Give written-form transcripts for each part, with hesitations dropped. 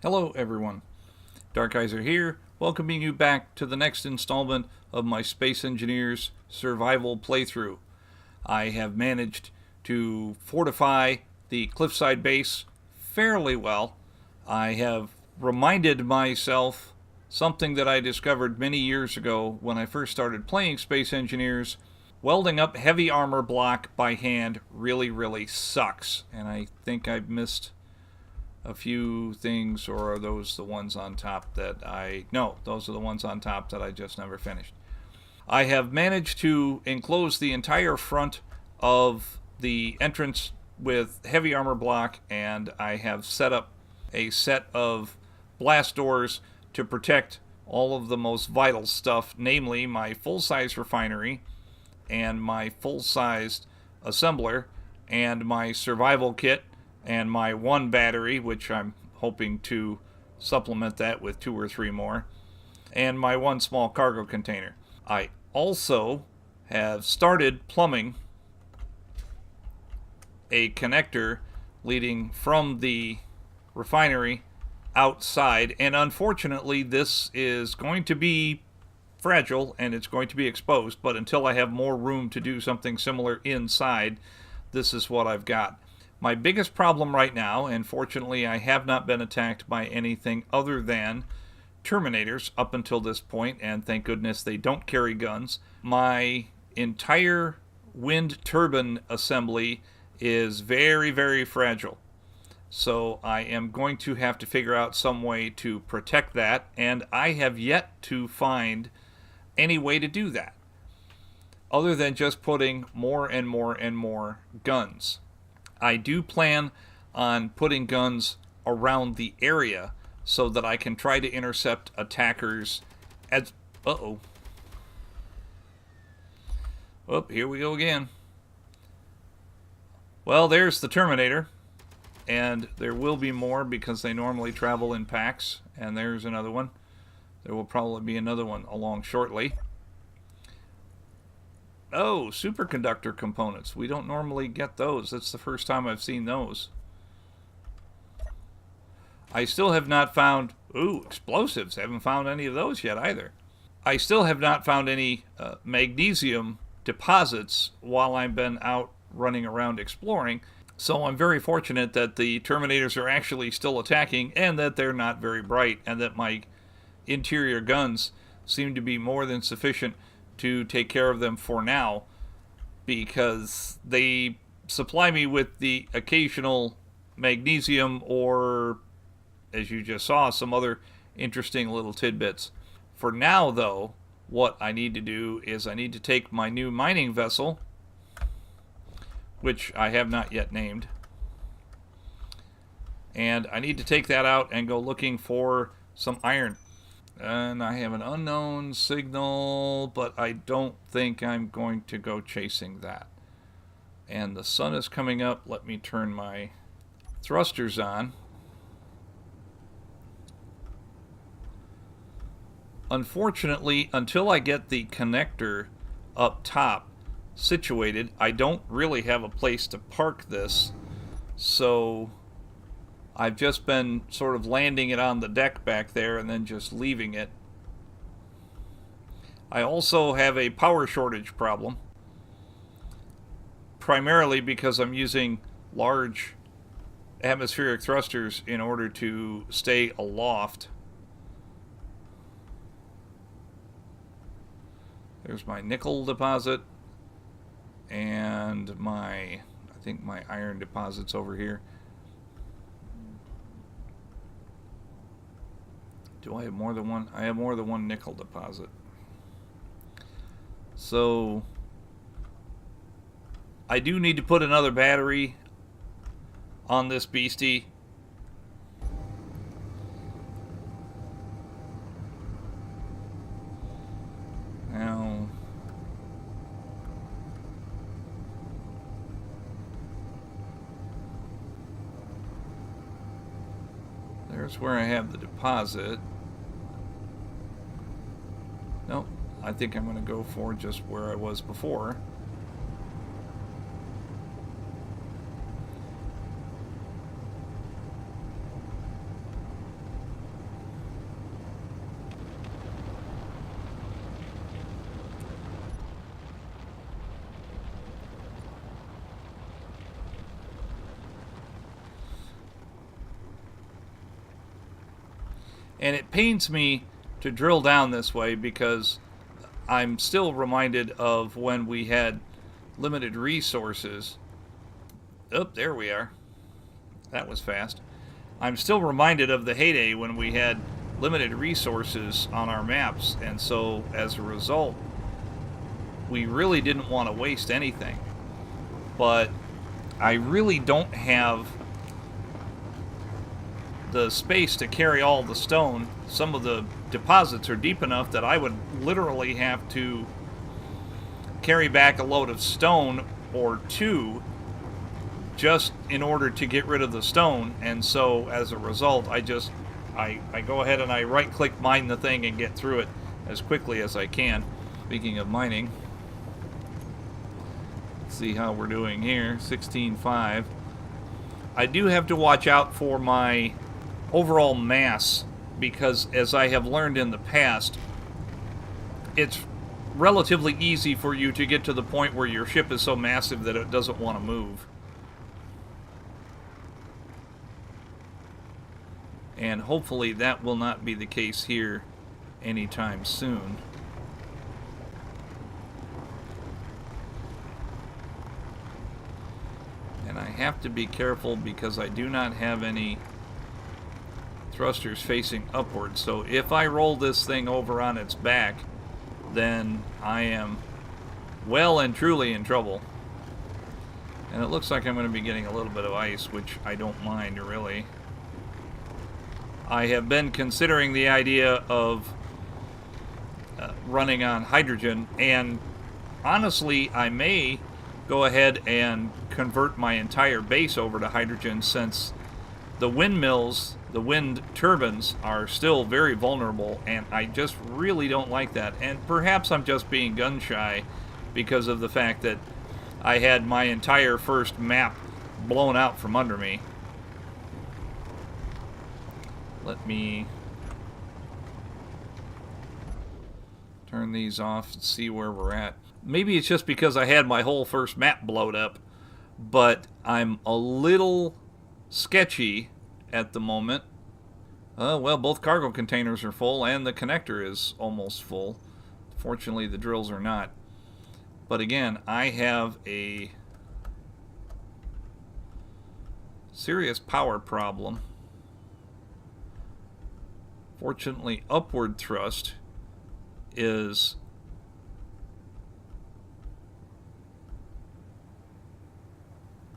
Hello everyone, Dark Geyser here, welcoming you back to the next installment of my Space Engineers survival playthrough. I have managed to fortify the cliffside base fairly well. I have reminded myself something that I discovered many years ago when I first started playing Space Engineers. Welding up heavy armor block by hand really sucks, and I think I've missed a few things, or are those the ones on top that no, those are the ones on top that I just never finished. I have managed to enclose the entire front of the entrance with heavy armor block, and I have set up a set of blast doors to protect all of the most vital stuff, namely my full-size refinery and my full-sized assembler and my survival kit and my one battery, which I'm hoping to supplement that with 2 or 3 more, and my one small cargo container. I also have started plumbing a connector leading from the refinery outside, and unfortunately this is going to be fragile and it's going to be exposed, but until I have more room to do something similar inside, this is what I've got. My biggest problem right now, and fortunately I have not been attacked by anything other than Terminators up until this point, and thank goodness they don't carry guns. My entire wind turbine assembly is very fragile. So I am going to have to figure out some way to protect that, and I have yet to find any way to do that, other than just putting more and more guns. I do plan on putting guns around the area so that I can try to intercept attackers as... Uh-oh. Oh, here we go again. Well, there's the Terminator. And there will be more because they normally travel in packs. And there's another one. There will probably be another one along shortly. Oh, superconductor components. We don't normally get those. That's the first time I've seen those. I still have not found... Ooh, explosives. Haven't found any of those yet either. I still have not found any magnesium deposits while I've been out running around exploring. So I'm very fortunate that the Terminators are actually still attacking and that they're not very bright, and that my interior guns seem to be more than sufficient to take care of them for now, because they supply me with the occasional magnesium or, as you just saw, some other interesting little tidbits. For now, though, what I need to do is I need to take my new mining vessel, which I have not yet named, and I need to take that out and go looking for some iron. And I have an unknown signal, but I don't think I'm going to go chasing that. And the sun is coming up. Let me turn my thrusters on. Unfortunately, until I get the connector up top situated, I don't really have a place to park this. So I've just been sort of landing it on the deck back there and then just leaving it. I also have a power shortage problem, primarily because I'm using large atmospheric thrusters in order to stay aloft. There's my nickel deposit, and I think my iron deposit's over here. Do I have more than one? I have more than one nickel deposit. So I do need to put another battery on this beastie. Now, there's where I have the deposit. Nope, I think I'm going to go for just where I was before. And it pains me to drill down this way because I'm still reminded of when we had limited resources. Oh, there we are. That was fast. I'm still reminded of the heyday when we had limited resources on our maps, and so as a result, we really didn't want to waste anything. But I really don't have the space to carry all the stone. Some of the deposits are deep enough that I would literally have to carry back a load of stone or two just in order to get rid of the stone. And so as a result, I go ahead and I right click mine the thing and get through it as quickly as I can. Speaking of mining, let's see how we're doing here. 16.5. I do have to watch out for my overall mass because, as I have learned in the past, it's relatively easy for you to get to the point where your ship is so massive that it doesn't want to move. And hopefully that will not be the case here anytime soon. And I have to be careful because I do not have any thrusters facing upward. So if I roll this thing over on its back, then I am well and truly in trouble. And it looks like I'm going to be getting a little bit of ice, which I don't mind really. I have been considering the idea of running on hydrogen, and honestly, I may go ahead and convert my entire base over to hydrogen, since the windmills, the wind turbines, are still very vulnerable, and I just really don't like that. And perhaps I'm just being gun shy because of the fact that I had my entire first map blown out from under me. Let me turn these off and see where we're at. Maybe it's just because I had my whole first map blowed up, but I'm a little sketchy at the moment. Well, both cargo containers are full and the connector is almost full. Fortunately, the drills are not. But again, I have a serious power problem. Fortunately, upward thrust is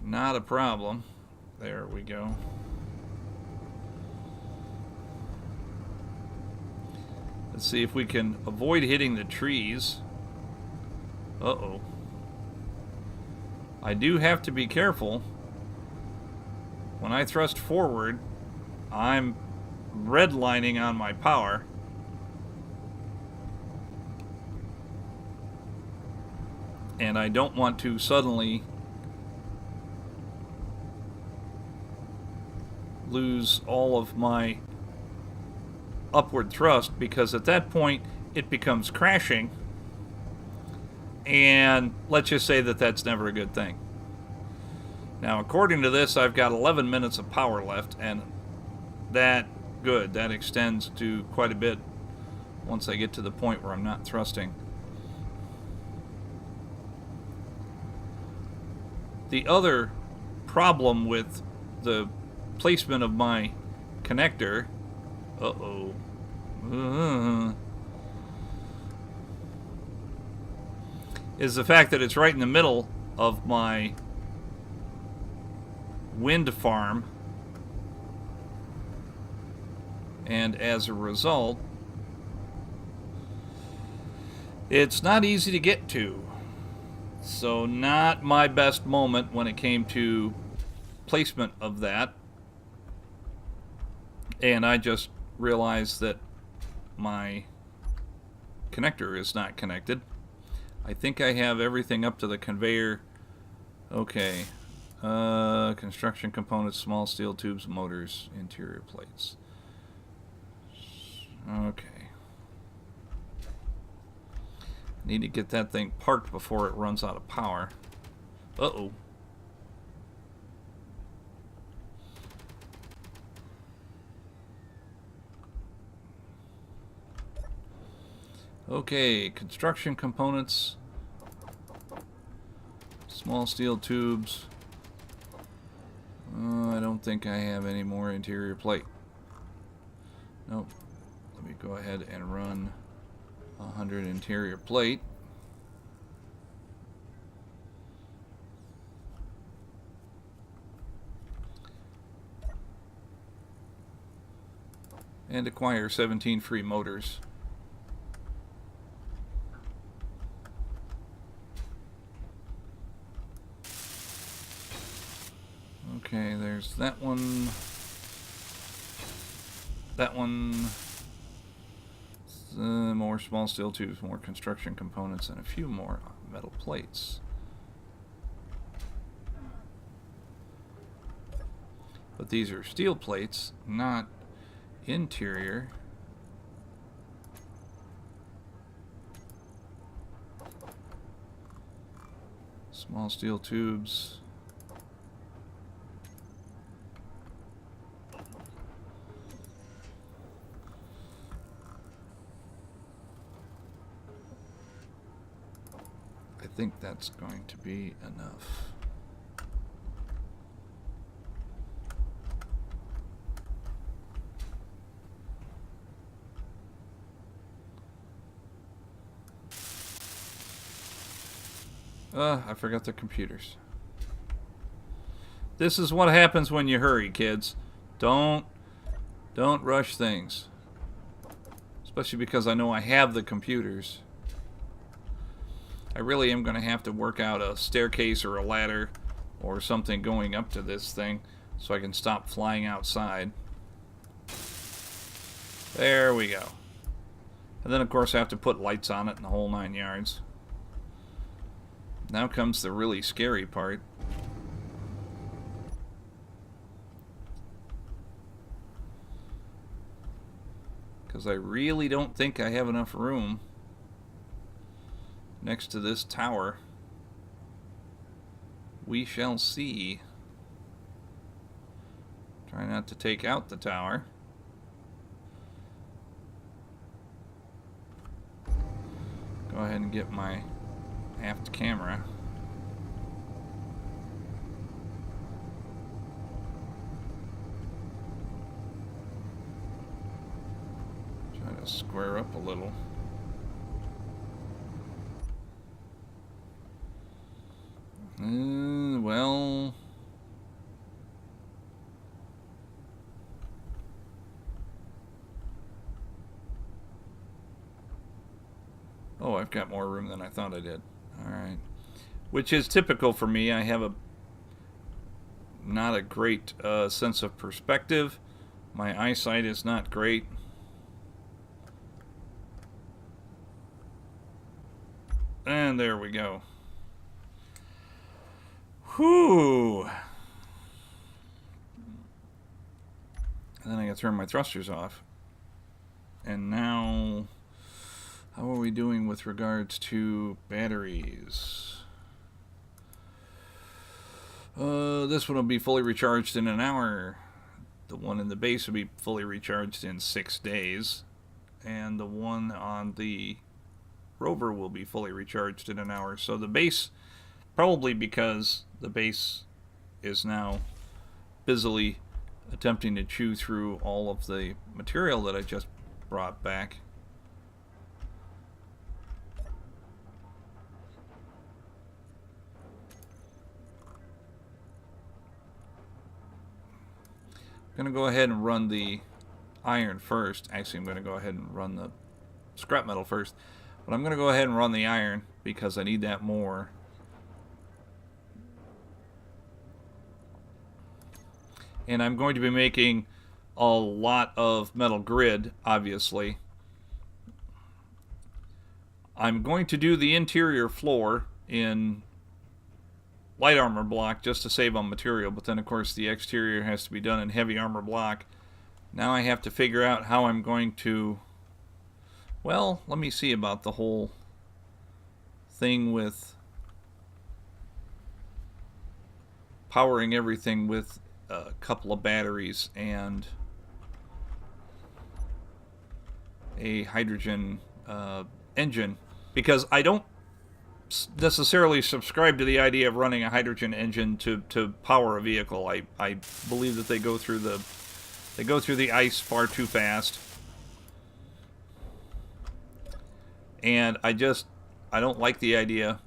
not a problem. There we go. Let's see if we can avoid hitting the trees. Uh-oh. I do have to be careful. When I thrust forward, I'm redlining on my power. And I don't want to suddenly lose all of my upward thrust, because at that point it becomes crashing, and let's just say that that's never a good thing. Now, according to this, I've got 11 minutes of power left, and that extends to quite a bit once I get to the point where I'm not thrusting. The other problem with the placement of my connector, is the fact that it's right in the middle of my wind farm, and as a result, it's not easy to get to. So not my best moment when it came to placement of that. And I just realized that my connector is not connected. I think I have everything up to the conveyor. Okay. Construction components, small steel tubes, motors, interior plates. Okay. Need to get that thing parked before it runs out of power. Uh-oh. Okay, construction components. Small steel tubes. I don't think I have any more interior plate. Nope. Let me go ahead and run 100 interior plate. And acquire 17 free motors. Okay, there's that one. That one. More small steel tubes, more construction components, and a few more metal plates. But these are steel plates, not interior. Small steel tubes. I think that's going to be enough. I forgot the computers. This is what happens when you hurry, kids. Don't rush things. Especially because I know I have the computers. I really am going to have to work out a staircase or a ladder or something going up to this thing so I can stop flying outside. There we go. And then of course I have to put lights on it and the whole 9 yards. Now comes the really scary part. Because I really don't think I have enough room next to this tower. We shall see. Try not to take out the tower. Go ahead and get my aft camera. Try to square up a little. Well, oh, I've got more room than I thought I did. Alright. Which is typical for me. I have not a great sense of perspective. My eyesight is not great. And there we go. Whew. And then I gotta turn my thrusters off. And now, how are we doing with regards to batteries? This one will be fully recharged in an hour. The one in the base will be fully recharged in 6 days. And the one on the rover will be fully recharged in an hour. So the base, probably because the base is now busily attempting to chew through all of the material that I just brought back. I'm going to go ahead and run the iron first. Actually, I'm going to go ahead and run the scrap metal first. But I'm going to go ahead and run the iron because I need that more. And I'm going to be making a lot of metal grid, obviously. I'm going to do the interior floor in light armor block just to save on material, but then of course the exterior has to be done in heavy armor block. Now I have to figure out how I'm going to, well, let me see about the whole thing with powering everything with a couple of batteries and a hydrogen engine, because I don't necessarily subscribe to the idea of running a hydrogen engine to power a vehicle. I believe that they go through the ice far too fast. And I don't like the idea.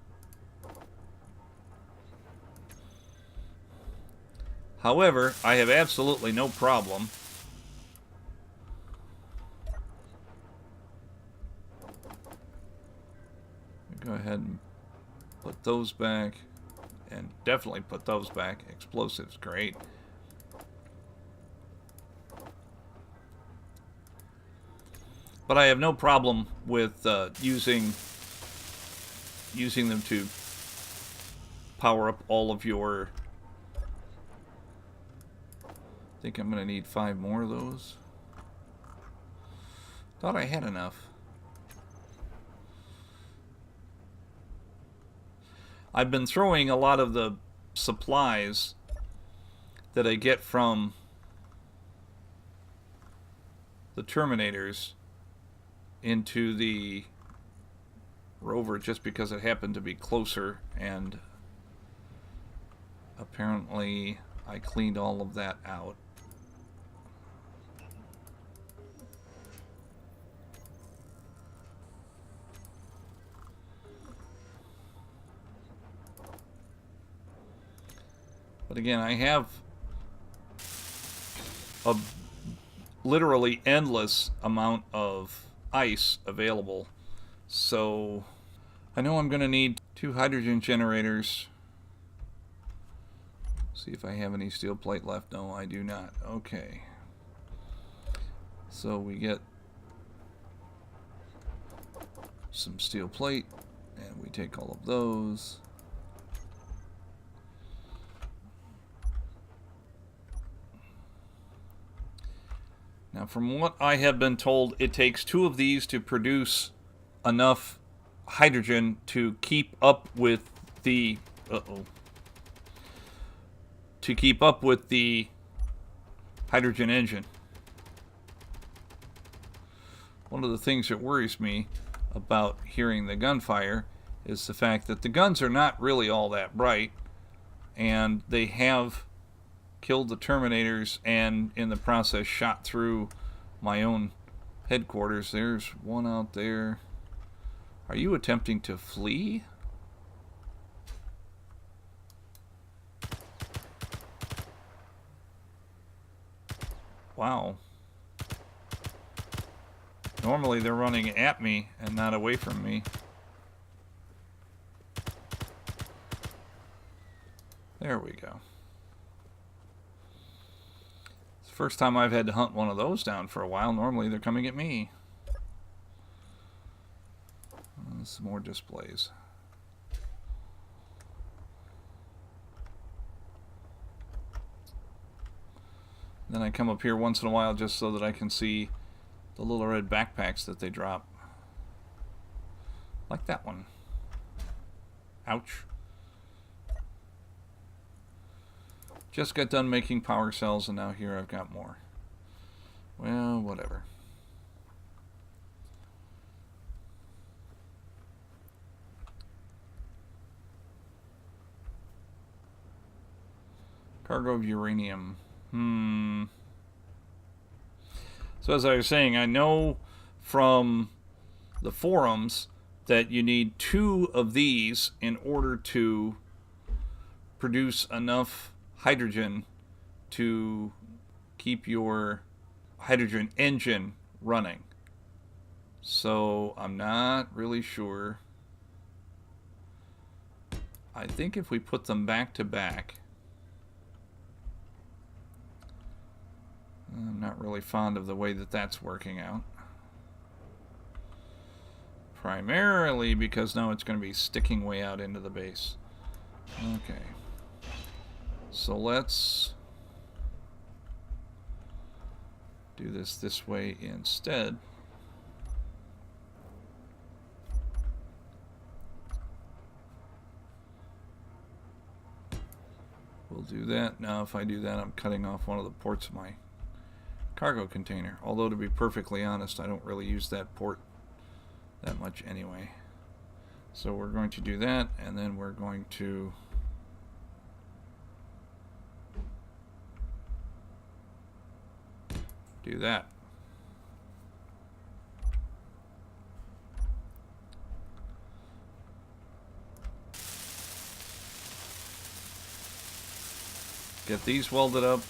However, I have absolutely no problem go ahead and put those back, and definitely put those back. Explosives, great. But I have no problem with using them to power up all of your... I think I'm going to need 5 more of those. Thought I had enough. I've been throwing a lot of the supplies that I get from the Terminators into the rover just because it happened to be closer, and apparently I cleaned all of that out. But again, I have a literally endless amount of ice available. So I know I'm going to need 2 hydrogen generators. See if I have any steel plate left. No, I do not. Okay. So we get some steel plate, and we take all of those. Now, from what I have been told, it takes 2 of these to produce enough hydrogen to keep up with the... to keep up with the hydrogen engine. One of the things that worries me about hearing the gunfire is the fact that the guns are not really all that bright, and they have killed the Terminators and in the process shot through my own headquarters. There's one out there. Are you attempting to flee? Wow. Normally they're running at me and not away from me. There we go. It's the first time I've had to hunt one of those down for a while. Normally they're coming at me. Some more displays. Then I come up here once in a while just so that I can see the little red backpacks that they drop. Like that one. Ouch. Just got done making power cells, and now here I've got more. Well, whatever. Cargo of uranium. So as I was saying, I know from the forums that you need 2 of these in order to produce enough hydrogen to keep your hydrogen engine running. So I'm not really sure. I think if we put them back to back, I'm not really fond of the way that that's working out. Primarily because now it's going to be sticking way out into the base. Okay. So let's do this way instead. We'll do that. Now if I do that, I'm cutting off one of the ports of my cargo container. Although, to be perfectly honest, I don't really use that port that much anyway. So we're going to do that, and then we're going to do that. Get these welded up.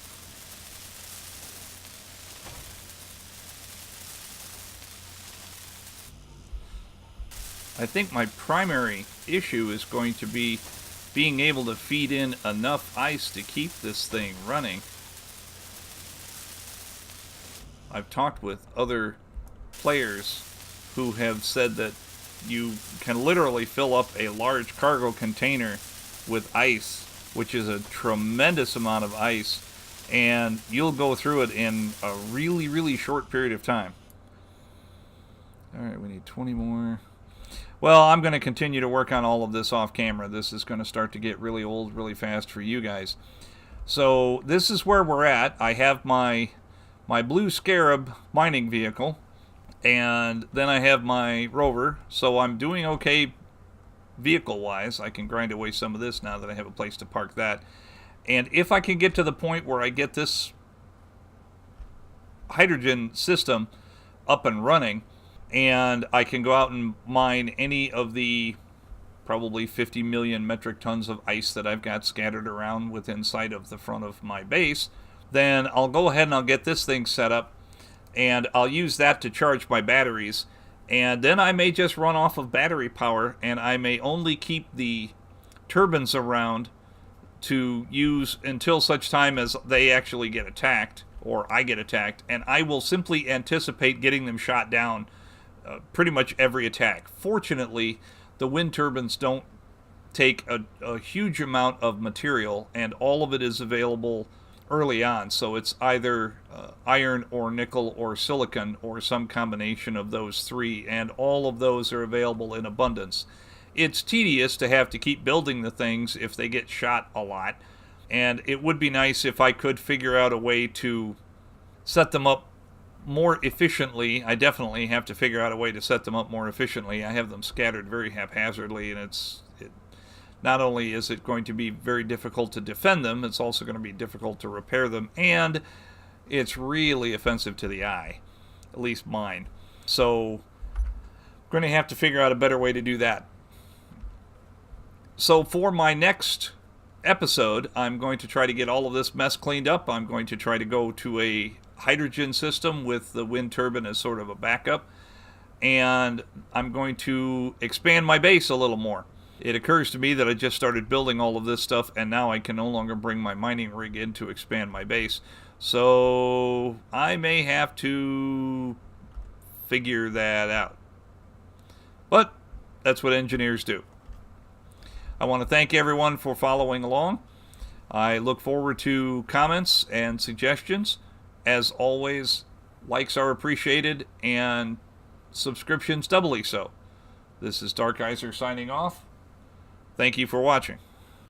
I think my primary issue is going to be being able to feed in enough ice to keep this thing running. I've talked with other players who have said that you can literally fill up a large cargo container with ice, which is a tremendous amount of ice, and you'll go through it in a really, really short period of time. Alright, we need 20 more. Well, I'm going to continue to work on all of this off camera. This is going to start to get really old really fast for you guys. So this is where we're at. I have my Blue Scarab mining vehicle, and then I have my rover. So I'm doing okay vehicle-wise. I can grind away some of this now that I have a place to park that. And if I can get to the point where I get this hydrogen system up and running, and I can go out and mine any of the probably 50 million metric tons of ice that I've got scattered around within sight of the front of my base, then I'll go ahead and I'll get this thing set up, and I'll use that to charge my batteries, and then I may just run off of battery power, and I may only keep the turbines around to use until such time as they actually get attacked, or I get attacked, and I will simply anticipate getting them shot down pretty much every attack. Fortunately, the wind turbines don't take a huge amount of material, and all of it is available early on, so it's either iron or nickel or silicon or some combination of those three, and all of those are available in abundance. It's tedious to have to keep building the things if they get shot a lot, and it would be nice if I could figure out a way to set them up more efficiently. I definitely have to figure out a way to set them up more efficiently. I have them scattered very haphazardly, and not only is it going to be very difficult to defend them, it's also going to be difficult to repair them, and it's really offensive to the eye, at least mine. So I'm going to have to figure out a better way to do that. So for my next episode, I'm going to try to get all of this mess cleaned up. I'm going to try to go to a hydrogen system with the wind turbine as sort of a backup, and I'm going to expand my base a little more. It occurs to me that I just started building all of this stuff, and now I can no longer bring my mining rig in to expand my base, so I may have to figure that out. But that's what engineers do. I want to thank everyone for following along. I look forward to comments and suggestions. As always, likes are appreciated, and subscriptions doubly so. This is Dark Geyser signing off. Thank you for watching.